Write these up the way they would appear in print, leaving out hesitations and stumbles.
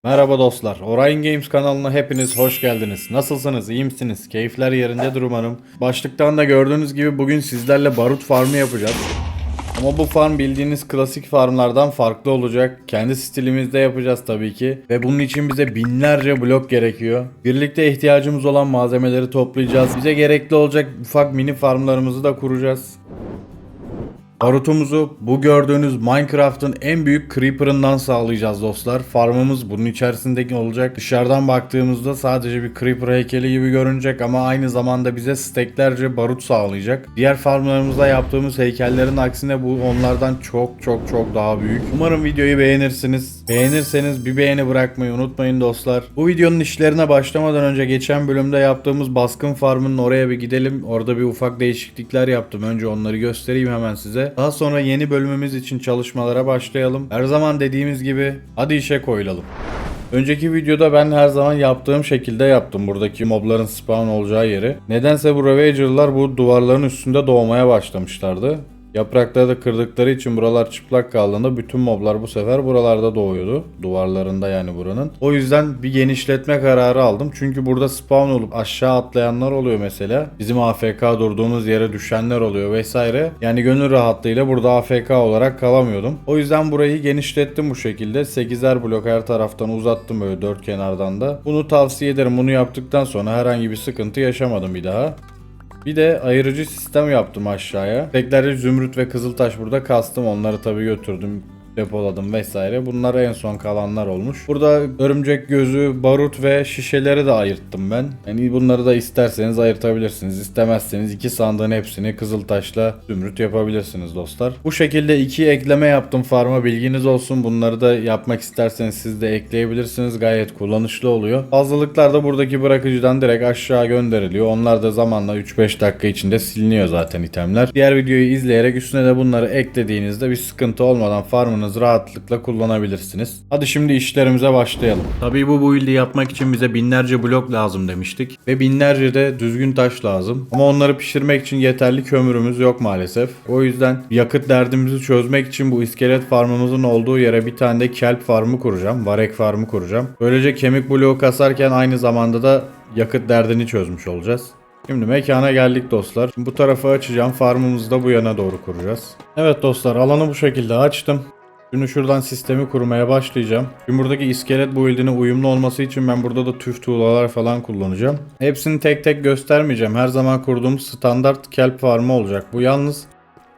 Merhaba dostlar. Orion Games kanalına hepiniz hoş geldiniz. Nasılsınız? İyi misiniz? Keyifler yerindedir umarım. Başlıktan da gördüğünüz gibi bugün sizlerle barut farmı yapacağız. Ama bu farm bildiğiniz klasik farmlardan farklı olacak. Kendi stilimizde yapacağız tabii ki. Ve bunun için bize binlerce blok gerekiyor. Birlikte ihtiyacımız olan malzemeleri toplayacağız. Bize gerekli olacak ufak mini farmlarımızı da kuracağız. Barutumuzu bu gördüğünüz Minecraft'ın en büyük creeper'ından sağlayacağız dostlar. Farmımız bunun içerisindeki olacak. Dışarıdan baktığımızda sadece bir creeper heykeli gibi görünecek ama aynı zamanda bize steklerce barut sağlayacak. Diğer farmlarımızda yaptığımız heykellerin aksine bu onlardan çok daha büyük. Umarım videoyu beğenirsiniz. Beğenirseniz bir beğeni bırakmayı unutmayın dostlar. Bu videonun işlerine başlamadan önce geçen bölümde yaptığımız baskın farmının oraya bir gidelim. Orada bir ufak değişiklikler yaptım. Önce onları göstereyim hemen size. Daha sonra yeni bölümümüz için çalışmalara başlayalım. Her zaman dediğimiz gibi hadi işe koyulalım. Önceki videoda ben her zaman yaptığım şekilde yaptım buradaki mobların spawn olacağı yeri. Nedense bu Ravager'lar bu duvarların üstünde doğmaya başlamışlardı. Yaprakları da kırdıkları için buralar çıplak kaldığında bütün moblar bu sefer buralarda doğuyordu. Duvarlarında yani buranın. O yüzden bir genişletme kararı aldım. Çünkü burada spawn olup aşağı atlayanlar oluyor mesela. Bizim AFK durduğumuz yere düşenler oluyor vesaire. Yani gönül rahatlığıyla burada AFK olarak kalamıyordum. O yüzden burayı genişlettim bu şekilde. 8'er blok her taraftan uzattım böyle dört kenardan da. Bunu tavsiye ederim. Bunu yaptıktan sonra herhangi bir sıkıntı yaşamadım bir daha. Bir de ayırıcı sistem yaptım aşağıya. Tekrar zümrüt ve kızıltaş burada kastım. Onları tabii götürdüm, depoladım vesaire. Bunlar en son kalanlar olmuş. Burada örümcek gözü, barut ve şişeleri de ayırttım ben. Yani bunları da isterseniz ayırtabilirsiniz. İstemezseniz iki sandığın hepsini kızıltaşla zümrüt yapabilirsiniz dostlar. Bu şekilde iki ekleme yaptım farma, bilginiz olsun. Bunları da yapmak isterseniz siz de ekleyebilirsiniz. Gayet kullanışlı oluyor. Fazlalıklar da buradaki bırakıcıdan direkt aşağı gönderiliyor. Onlar da zamanla 3-5 dakika içinde siliniyor zaten itemler. Diğer videoyu izleyerek üstüne de bunları eklediğinizde bir sıkıntı olmadan farmınızı rahatlıkla kullanabilirsiniz. Hadi şimdi işlerimize başlayalım. Tabii bu build'i yapmak için bize binlerce blok lazım demiştik. Ve binlerce de düzgün taş lazım. Ama onları pişirmek için yeterli kömürümüz yok maalesef. O yüzden yakıt derdimizi çözmek için bu iskelet farmımızın olduğu yere bir tane de kelp farmı kuracağım. Varek farmı kuracağım. Böylece kemik bloğu kasarken aynı zamanda da yakıt derdini çözmüş olacağız. Şimdi mekana geldik dostlar. Şimdi bu tarafı açacağım. Farmımızı da bu yana doğru kuracağız. Evet dostlar, alanı bu şekilde açtım. Şimdi şuradan sistemi kurmaya başlayacağım. Şimdi buradaki iskelet build'ine uyumlu olması için ben burada da tüf tuğlalar falan kullanacağım. Hepsini tek tek göstermeyeceğim. Her zaman kurduğum standart kelp farmı olacak. Bu yalnız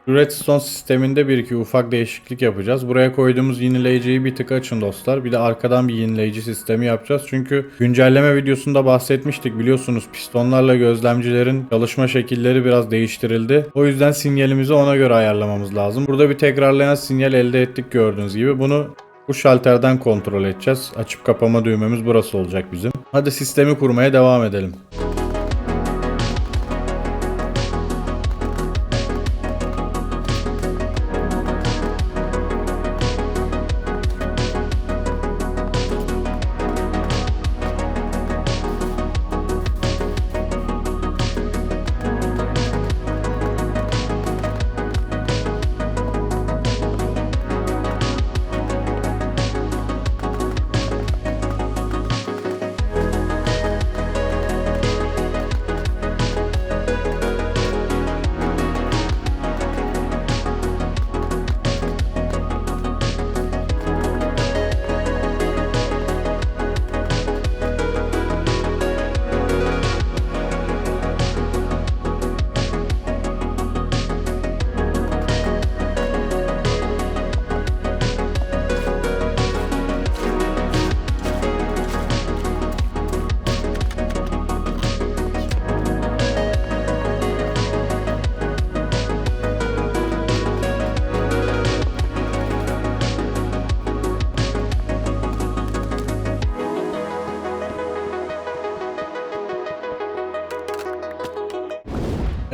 Redstone sisteminde bir iki ufak değişiklik yapacağız. Buraya koyduğumuz yenileyiciyi bir tık açın dostlar. Bir de arkadan bir yenileyici sistemi yapacağız. Çünkü güncelleme videosunda bahsetmiştik, biliyorsunuz pistonlarla gözlemcilerin çalışma şekilleri biraz değiştirildi. O yüzden sinyalimizi ona göre ayarlamamız lazım. Burada bir tekrarlayan sinyal elde ettik gördüğünüz gibi. Bunu bu şalterden kontrol edeceğiz. Açıp kapama düğmemiz burası olacak bizim. Hadi sistemi kurmaya devam edelim.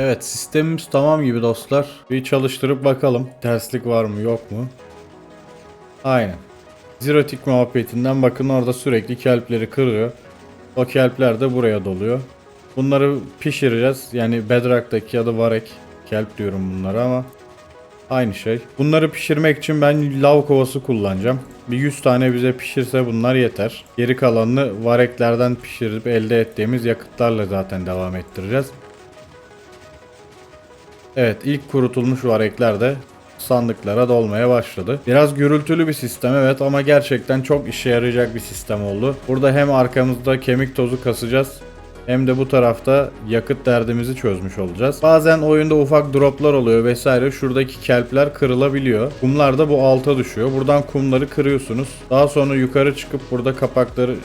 Evet, sistemimiz tamam gibi dostlar. Bir çalıştırıp bakalım. Terslik var mı yok mu? Aynen. Zerotik muhabbetinden bakın, orada sürekli kelpleri kırıyor. O kelpler de buraya doluyor. Bunları pişireceğiz. Yani Bedrock'taki ya da Varek kelp diyorum bunlara ama Aynı şey. Bunları pişirmek için ben lav kovası kullanacağım. Bir 100 tane bize pişirse bunlar yeter. Geri kalanını vareklerden pişirip elde ettiğimiz yakıtlarla zaten devam ettireceğiz. Evet, ilk kurutulmuş varekler de sandıklara dolmaya başladı. Biraz gürültülü bir sistem evet, ama gerçekten çok işe yarayacak bir sistem oldu. Burada hem arkamızda kemik tozu kasacağız, hem de bu tarafta yakıt derdimizi çözmüş olacağız. Bazen oyunda ufak droplar oluyor vesaire. Şuradaki kelpler kırılabiliyor. Kumlar da bu alta düşüyor. Buradan kumları kırıyorsunuz. Daha sonra yukarı çıkıp burada kapakları,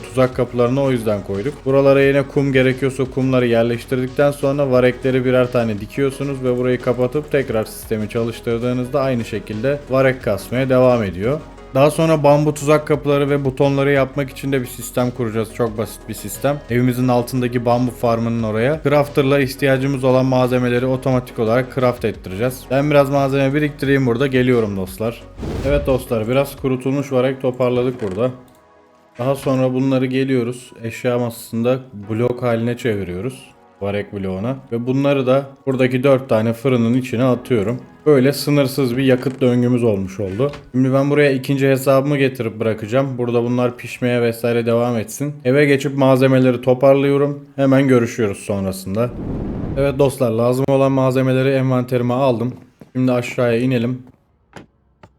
tuzak kapılarını o yüzden koyduk. Buralara yine kum gerekiyorsa kumları yerleştirdikten sonra varekleri birer tane dikiyorsunuz ve burayı kapatıp tekrar sistemi çalıştırdığınızda aynı şekilde varek kasmaya devam ediyor. Daha sonra bambu tuzak kapıları ve butonları yapmak için de bir sistem kuracağız. Çok basit bir sistem. Evimizin altındaki bambu farmının oraya crafter'la ihtiyacımız olan malzemeleri otomatik olarak craft ettireceğiz. Ben biraz malzeme biriktireyim, burada geliyorum dostlar. Evet dostlar, biraz kurutulmuş varek toparladık burada. Daha sonra bunları geliyoruz eşya masasında blok haline çeviriyoruz. Varek bloğuna. Ve bunları da buradaki 4 tane fırının içine atıyorum. Böyle sınırsız bir yakıt döngümüz olmuş oldu. Şimdi ben buraya ikinci hesabımı getirip bırakacağım. Burada bunlar pişmeye vesaire devam etsin. Eve geçip malzemeleri toparlıyorum. Hemen görüşüyoruz sonrasında. Evet dostlar, lazım olan malzemeleri envanterime aldım. Şimdi aşağıya inelim.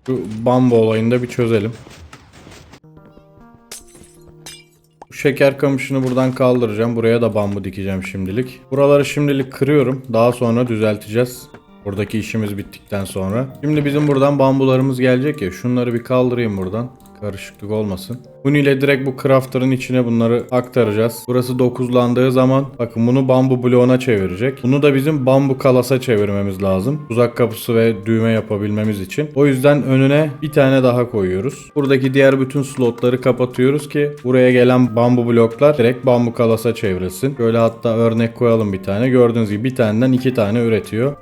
Şu bambu olayını da bir çözelim. Şeker kamışını buradan kaldıracağım. Buraya da bambu dikeceğim şimdilik. Buraları şimdilik kırıyorum. Daha sonra düzelteceğiz. Buradaki işimiz bittikten sonra. Şimdi bizim buradan bambularımız gelecek ya. Şunları bir kaldırayım buradan. Karışıklık olmasın. Bunu ile direkt bu crafter'ın içine bunları aktaracağız. Burası 9'landığı zaman bakın bunu bambu bloğuna çevirecek. Bunu da bizim bambu kalasa çevirmemiz lazım. Tuzak kapısı ve düğme yapabilmemiz için. O yüzden önüne bir tane daha koyuyoruz. Buradaki diğer bütün slotları kapatıyoruz ki buraya gelen bambu bloklar direkt bambu kalasa çevrilsin. Böyle hatta örnek koyalım bir tane. Gördüğünüz gibi bir taneden 2 tane üretiyor.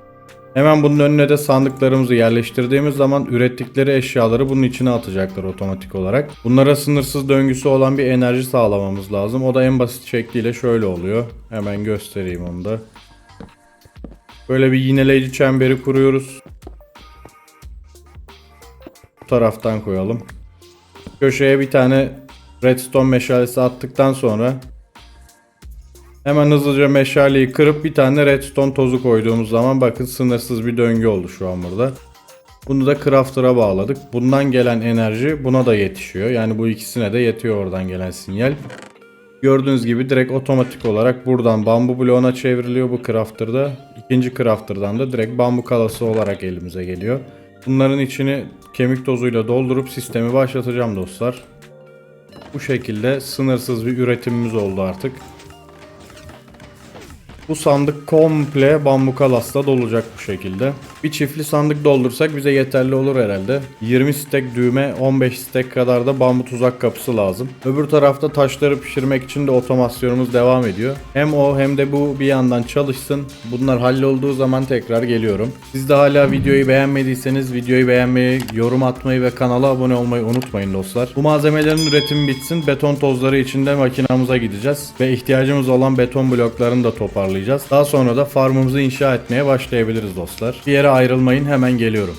Hemen bunun önüne de sandıklarımızı yerleştirdiğimiz zaman ürettikleri eşyaları bunun içine atacaklar otomatik olarak. Bunlara sınırsız döngüsü olan bir enerji sağlamamız lazım. O da en basit şekliyle şöyle oluyor. Hemen göstereyim onu da. Böyle bir yineleyici çemberi kuruyoruz. Bu taraftan koyalım. Köşeye bir tane redstone meşalesi attıktan sonra hemen hızlıca meşaleyi kırıp bir tane redstone tozu koyduğumuz zaman bakın sınırsız bir döngü oldu şu an burada. Bunu da crafter'a bağladık. Bundan gelen enerji buna da yetişiyor. Yani bu ikisine de yetiyor oradan gelen sinyal. Gördüğünüz gibi direkt otomatik olarak buradan bambu bloğuna çevriliyor bu crafter'da. İkinci crafter'dan da direkt bambu kalası olarak elimize geliyor. Bunların içini kemik tozuyla doldurup sistemi başlatacağım dostlar. Bu şekilde sınırsız bir üretimimiz oldu artık. Bu sandık komple bambu kalasla dolacak bu şekilde. Bir çiftli sandık doldursak bize yeterli olur herhalde. 20 stek düğme, 15 stek kadar da bambu tuzak kapısı lazım. Öbür tarafta taşları pişirmek için de otomasyonumuz devam ediyor. Hem o hem de bu bir yandan çalışsın. Bunlar hallolduğu zaman tekrar geliyorum. Siz de hala videoyu beğenmediyseniz videoyu beğenmeyi, yorum atmayı ve kanala abone olmayı unutmayın dostlar. Bu malzemelerin üretimi bitsin. Beton tozları içinde makinamıza gideceğiz. Ve ihtiyacımız olan beton bloklarını da toparlayacağız. Daha sonra da farmımızı inşa etmeye başlayabiliriz dostlar. Bir yere ayrılmayın, hemen geliyorum.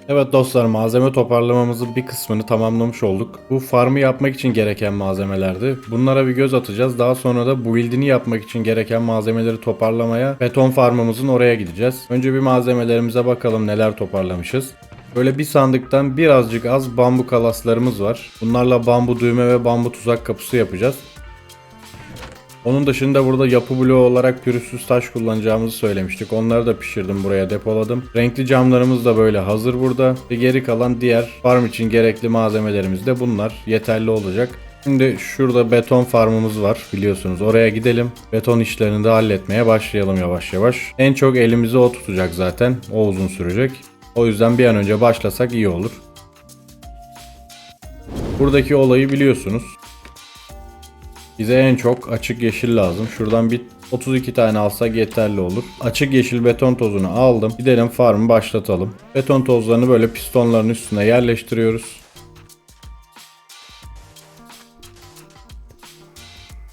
Evet dostlar, malzeme toparlamamızın bir kısmını tamamlamış olduk. Bu farmı yapmak için gereken malzemelerdi. Bunlara bir göz atacağız. Daha sonra da build'ini yapmak için gereken malzemeleri toparlamaya beton farmımızın oraya gideceğiz. Önce bir malzemelerimize bakalım neler toparlamışız. Böyle bir sandıktan birazcık az bambu kalaslarımız var. Bunlarla bambu düğme ve bambu tuzak kapısı yapacağız. Onun dışında burada yapı bloğu olarak pürüzsüz taş kullanacağımızı söylemiştik. Onları da pişirdim, buraya depoladım. Renkli camlarımız da böyle hazır burada. Ve geri kalan diğer farm için gerekli malzemelerimiz de bunlar. Yeterli olacak. Şimdi şurada beton farmımız var biliyorsunuz. Oraya gidelim. Beton işlerini de halletmeye başlayalım yavaş yavaş. En çok elimizi o tutacak zaten. O uzun sürecek. O yüzden bir an önce başlasak iyi olur. Buradaki olayı biliyorsunuz. Bize en çok açık yeşil lazım. Şuradan bir 32 tane alsak yeterli olur. Açık yeşil beton tozunu aldım. Gidelim farmı başlatalım. Beton tozlarını böyle pistonların üstüne yerleştiriyoruz.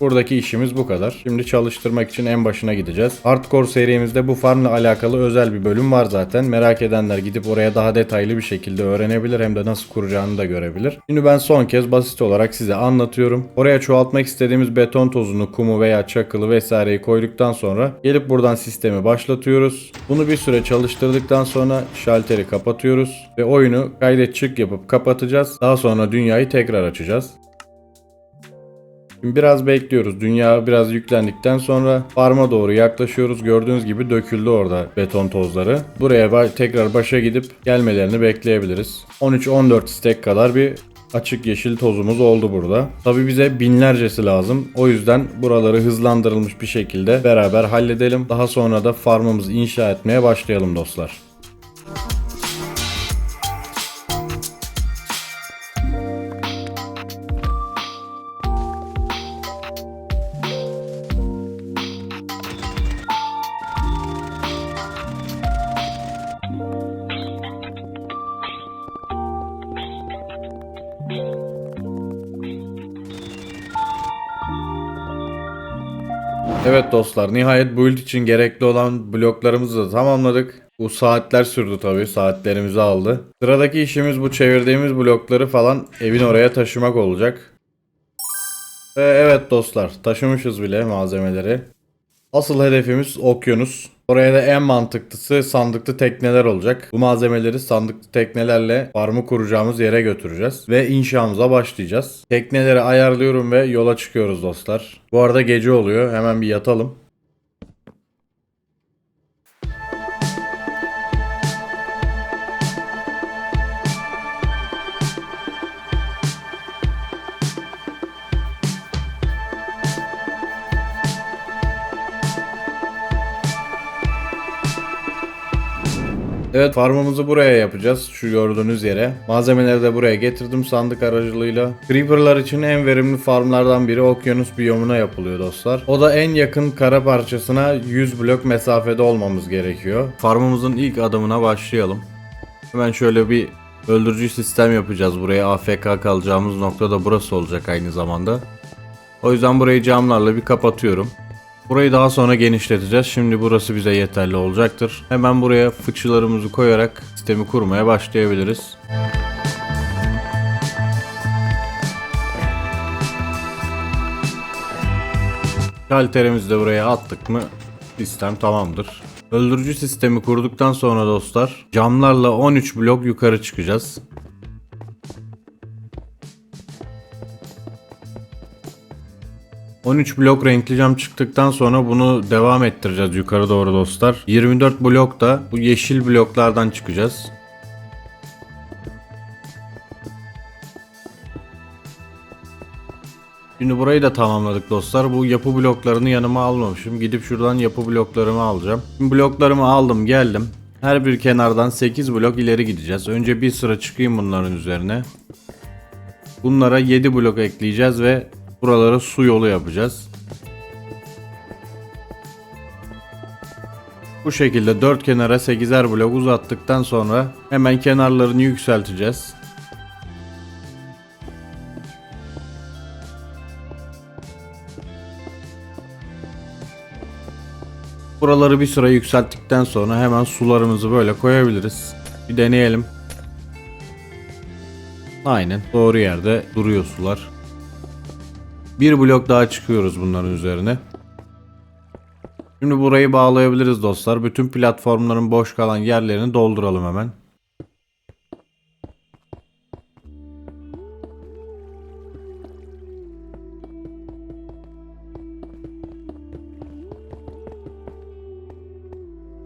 Buradaki işimiz bu kadar. Şimdi çalıştırmak için en başına gideceğiz. Hardcore serimizde bu farmla alakalı özel bir bölüm var zaten. Merak edenler gidip oraya daha detaylı bir şekilde öğrenebilir, hem de nasıl kuracağını da görebilir. Şimdi ben son kez basit olarak size anlatıyorum. Oraya çoğaltmak istediğimiz beton tozunu, kumu veya çakılı vesaireyi koyduktan sonra gelip buradan sistemi başlatıyoruz. Bunu bir süre çalıştırdıktan sonra şalteri kapatıyoruz ve oyunu kaydet çık yapıp kapatacağız. Daha sonra dünyayı tekrar açacağız. Şimdi biraz bekliyoruz. Dünya biraz yüklendikten sonra farma doğru yaklaşıyoruz. Gördüğünüz gibi döküldü orada beton tozları. Buraya tekrar başa gidip gelmelerini bekleyebiliriz. 13-14 stack kadar bir açık yeşil tozumuz oldu burada. Tabi bize binlercesi lazım. O yüzden buraları hızlandırılmış bir şekilde beraber halledelim. Daha sonra da farmımızı inşa etmeye başlayalım dostlar. Evet dostlar, nihayet build için gerekli olan bloklarımızı da tamamladık. Bu saatler sürdü tabii, saatlerimizi aldı. Sıradaki işimiz bu çevirdiğimiz blokları falan evin oraya taşımak olacak. Ve evet dostlar, taşımışız bile malzemeleri. Asıl hedefimiz okyanus. Oraya da en mantıklısı sandıklı tekneler olacak. Bu malzemeleri sandıklı teknelerle farmı kuracağımız yere götüreceğiz. Ve inşamıza başlayacağız. Tekneleri ayarlıyorum ve yola çıkıyoruz dostlar. Bu arada gece oluyor. Hemen bir yatalım. Evet, farmımızı buraya yapacağız. Şu gördüğünüz yere. Malzemeleri de buraya getirdim sandık aracılığıyla. Creeper'lar için en verimli farmlardan biri okyanus biyomuna yapılıyor dostlar. O da en yakın kara parçasına 100 blok mesafede olmamız gerekiyor. Farmımızın ilk adımına başlayalım. Hemen şöyle bir öldürücü sistem yapacağız buraya. AFK kalacağımız nokta da burası olacak aynı zamanda. O yüzden burayı camlarla bir kapatıyorum. Burayı daha sonra genişleteceğiz. Şimdi burası bize yeterli olacaktır. Hemen buraya fıçılarımızı koyarak sistemi kurmaya başlayabiliriz. Şalterimizi de buraya attık mı sistem tamamdır. Öldürücü sistemi kurduktan sonra dostlar camlarla 13 blok yukarı çıkacağız. 13 blok renkli cam çıktıktan sonra bunu devam ettireceğiz yukarı doğru dostlar. 24 blok da bu yeşil bloklardan çıkacağız. Şimdi burayı da tamamladık dostlar. Bu yapı bloklarını yanıma almamışım. Gidip şuradan yapı bloklarımı alacağım. Şimdi bloklarımı aldım geldim. Her bir kenardan 8 blok ileri gideceğiz. Önce bir sıra çıkayım bunların üzerine. Bunlara 7 blok ekleyeceğiz ve buralara su yolu yapacağız. Bu şekilde 4 kenara 8'er blok uzattıktan sonra hemen kenarlarını yükselteceğiz. Buraları bir sıra yükselttikten sonra hemen sularımızı böyle koyabiliriz. Bir deneyelim. Aynen doğru yerde duruyor sular. Bir blok daha çıkıyoruz bunların üzerine. Şimdi burayı bağlayabiliriz dostlar. Bütün platformların boş kalan yerlerini dolduralım hemen.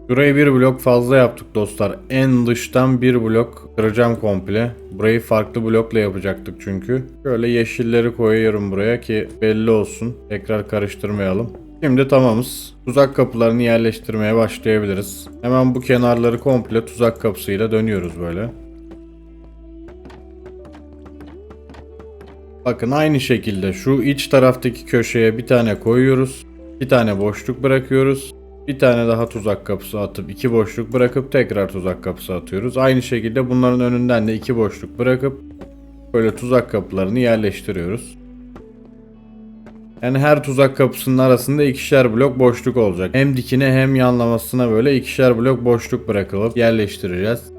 Burayı bir blok fazla yaptık dostlar. En dıştan bir blok kıracağım komple. Burayı farklı blokla yapacaktık çünkü. Şöyle yeşilleri koyuyorum buraya ki belli olsun. Tekrar karıştırmayalım. Şimdi tamamız. Tuzak kapılarını yerleştirmeye başlayabiliriz. Hemen bu kenarları komple tuzak kapısıyla dönüyoruz böyle. Bakın aynı şekilde şu iç taraftaki köşeye bir tane koyuyoruz. Bir tane boşluk bırakıyoruz. Bir tane daha tuzak kapısı atıp 2 boşluk bırakıp tekrar tuzak kapısı atıyoruz. Aynı şekilde bunların önünden de 2 boşluk bırakıp böyle tuzak kapılarını yerleştiriyoruz. Yani her tuzak kapısının arasında ikişer blok boşluk olacak. Hem dikine hem yanlamasına böyle ikişer blok boşluk bırakılıp yerleştireceğiz.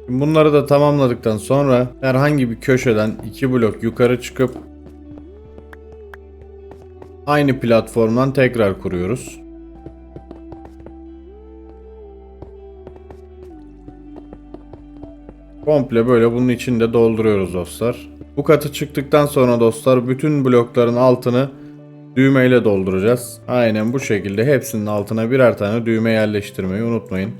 Bunları da tamamladıktan sonra herhangi bir köşeden 2 blok yukarı çıkıp aynı platformdan tekrar kuruyoruz. Komple böyle bunun içinde dolduruyoruz dostlar. Bu katı çıktıktan sonra dostlar bütün blokların altını düğmeyle dolduracağız. Aynen bu şekilde hepsinin altına birer tane düğme yerleştirmeyi unutmayın.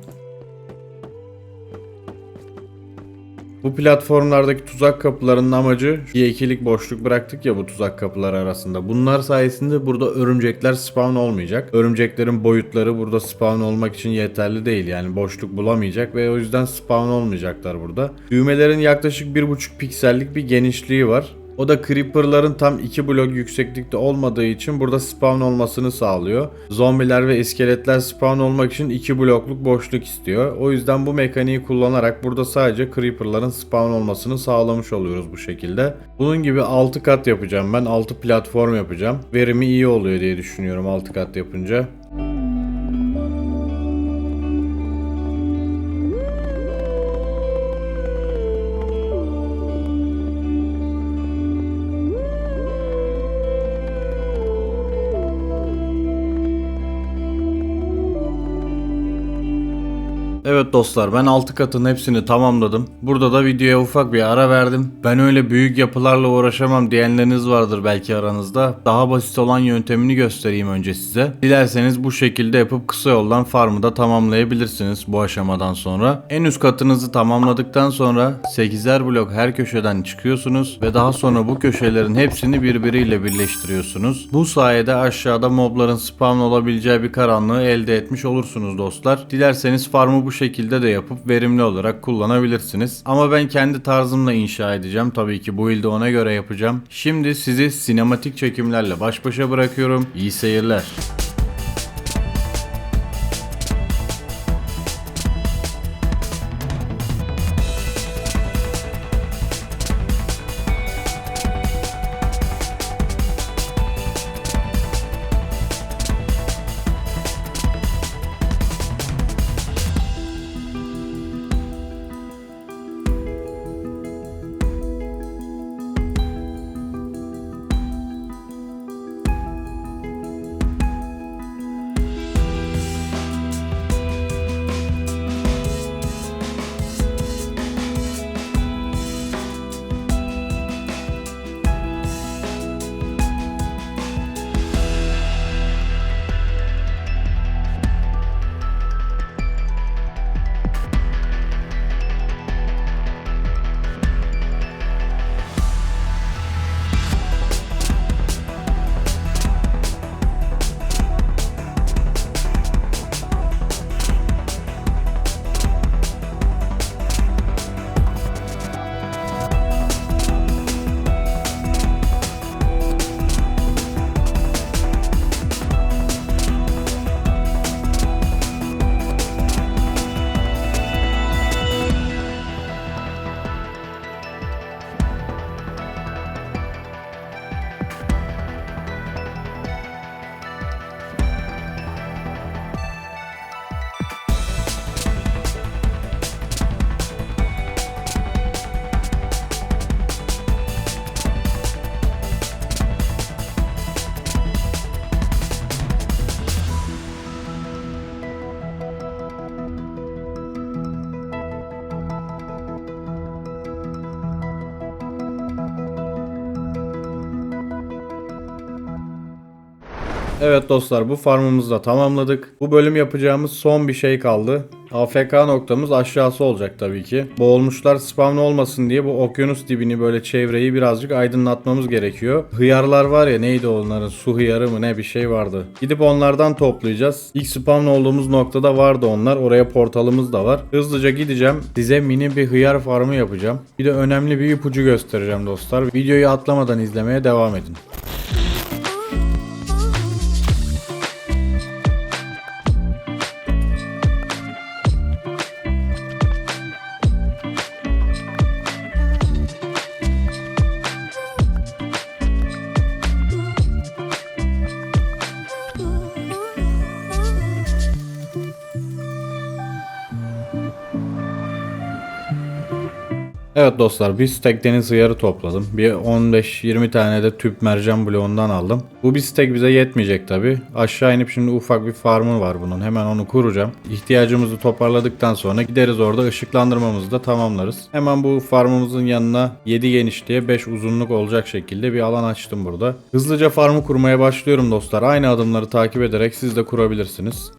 Bu platformlardaki tuzak kapılarının amacı bir ikilik boşluk bıraktık ya bu tuzak kapıları arasında. Bunlar sayesinde burada örümcekler spawn olmayacak. Örümceklerin boyutları burada spawn olmak için yeterli değil. Yani boşluk bulamayacak ve o yüzden spawn olmayacaklar burada. Düğmelerin yaklaşık 1,5 piksellik bir genişliği var. O da creeper'ların tam 2 blok yükseklikte olmadığı için burada spawn olmasını sağlıyor. Zombiler ve iskeletler spawn olmak için 2 blokluk boşluk istiyor. O yüzden bu mekaniği kullanarak burada sadece creeper'ların spawn olmasını sağlamış oluyoruz bu şekilde. Bunun gibi 6 kat yapacağım ben. 6 platform yapacağım. Verimi iyi oluyor diye düşünüyorum 6 kat yapınca. Evet dostlar, ben 6 katın hepsini tamamladım. Burada da videoya ufak bir ara verdim. Ben öyle büyük yapılarla uğraşamam diyenleriniz vardır belki aranızda. Daha basit olan yöntemini göstereyim önce size. Dilerseniz bu şekilde yapıp kısa yoldan farmı da tamamlayabilirsiniz bu aşamadan sonra. En üst katınızı tamamladıktan sonra 8'er blok her köşeden çıkıyorsunuz ve daha sonra bu köşelerin hepsini birbiriyle birleştiriyorsunuz. Bu sayede aşağıda mobların spawn olabileceği bir karanlığı elde etmiş olursunuz dostlar. Dilerseniz farmı bu şekilde de yapıp verimli olarak kullanabilirsiniz. Ama ben kendi tarzımla inşa edeceğim. Tabii ki bu build'i ona göre yapacağım. Şimdi sizi sinematik çekimlerle baş başa bırakıyorum. İyi seyirler. Evet dostlar, bu farmımızı da tamamladık. Bu bölüm yapacağımız son bir şey kaldı. AFK noktamız aşağısı olacak tabii ki. Boğulmuşlar spawn olmasın diye bu okyanus dibini böyle çevreyi birazcık aydınlatmamız gerekiyor. Hıyarlar var ya, neydi onların, su hıyarı mı ne bir şey vardı. Gidip onlardan toplayacağız. İlk spawn olduğumuz noktada vardı onlar. Oraya portalımız da var. Hızlıca gideceğim. Size mini bir hıyar farmı yapacağım. Bir de önemli bir ipucu göstereceğim dostlar. Videoyu atlamadan izlemeye devam edin. Evet dostlar, bir stack deniz hıyarı topladım. Bir 15-20 tane de tüp mercan bloğundan aldım. Bu bir stack bize yetmeyecek tabi. Aşağı inip şimdi ufak bir farmı var bunun. Hemen onu kuracağım. İhtiyacımızı toparladıktan sonra gideriz orada ışıklandırmamızı da tamamlarız. Hemen bu farmımızın yanına 7 genişliğe 5 uzunluk olacak şekilde bir alan açtım burada. Hızlıca farmı kurmaya başlıyorum dostlar. Aynı adımları takip ederek siz de kurabilirsiniz.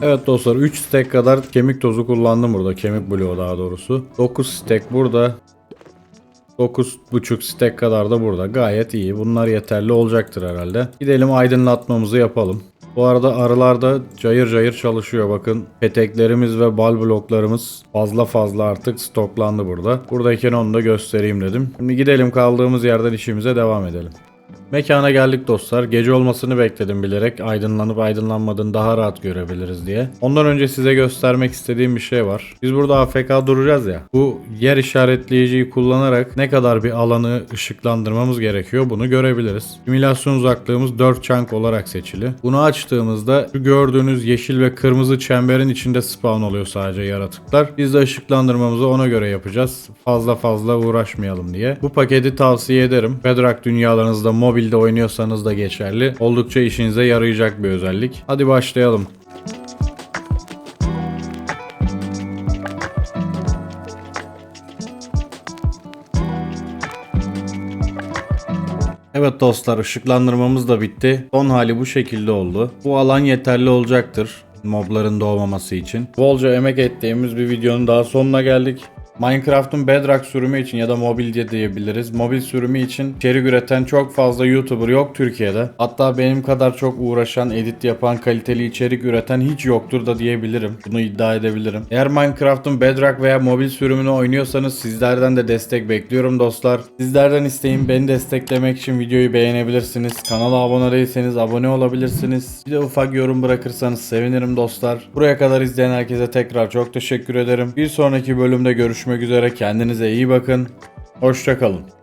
Evet dostlar, 3 stack kadar kemik tozu kullandım burada. Kemik bloğu daha doğrusu. 9 stack burada. 9,5 stack kadar da burada. Gayet iyi. Bunlar yeterli olacaktır herhalde. Gidelim aydınlatmamızı yapalım. Bu arada arılar da cayır cayır çalışıyor. Bakın peteklerimiz ve bal bloklarımız fazla artık stoklandı burada. Buradayken onu da göstereyim dedim. Şimdi gidelim kaldığımız yerden işimize devam edelim. Mekana geldik dostlar. Gece olmasını bekledim bilerek. Aydınlanıp aydınlanmadığını daha rahat görebiliriz diye. Ondan önce size göstermek istediğim bir şey var. Biz burada AFK duracağız ya. Bu yer işaretleyiciyi kullanarak ne kadar bir alanı ışıklandırmamız gerekiyor bunu görebiliriz. Simülasyon uzaklığımız 4 chunk olarak seçili. Bunu açtığımızda şu gördüğünüz yeşil ve kırmızı çemberin içinde spawn oluyor sadece yaratıklar. Biz de ışıklandırmamızı ona göre yapacağız. Fazla uğraşmayalım diye. Bu paketi tavsiye ederim. Bedrock dünyalarınızda mobilde oynuyorsanız da geçerli. Oldukça işinize yarayacak bir özellik. Hadi başlayalım. Evet dostlar, ışıklandırmamız da bitti. Son hali bu şekilde oldu. Bu alan yeterli olacaktır mobların doğmaması için. Bolca emek ettiğimiz bir videonun daha sonuna geldik. Minecraft'ın Bedrock sürümü için ya da mobil diyebiliriz. Mobil sürümü için içerik üreten çok fazla YouTuber yok Türkiye'de. Hatta benim kadar çok uğraşan, edit yapan, kaliteli içerik üreten hiç yoktur da diyebilirim. Bunu iddia edebilirim. Eğer Minecraft'ın Bedrock veya mobil sürümünü oynuyorsanız sizlerden de destek bekliyorum dostlar. Sizlerden isteğim beni desteklemek için videoyu beğenebilirsiniz. Kanala abone değilseniz abone olabilirsiniz. Bir de ufak yorum bırakırsanız sevinirim dostlar. Buraya kadar izleyen herkese tekrar çok teşekkür ederim. Bir sonraki bölümde görüşmek üzere. Kendinize iyi bakın. Hoşça kalın.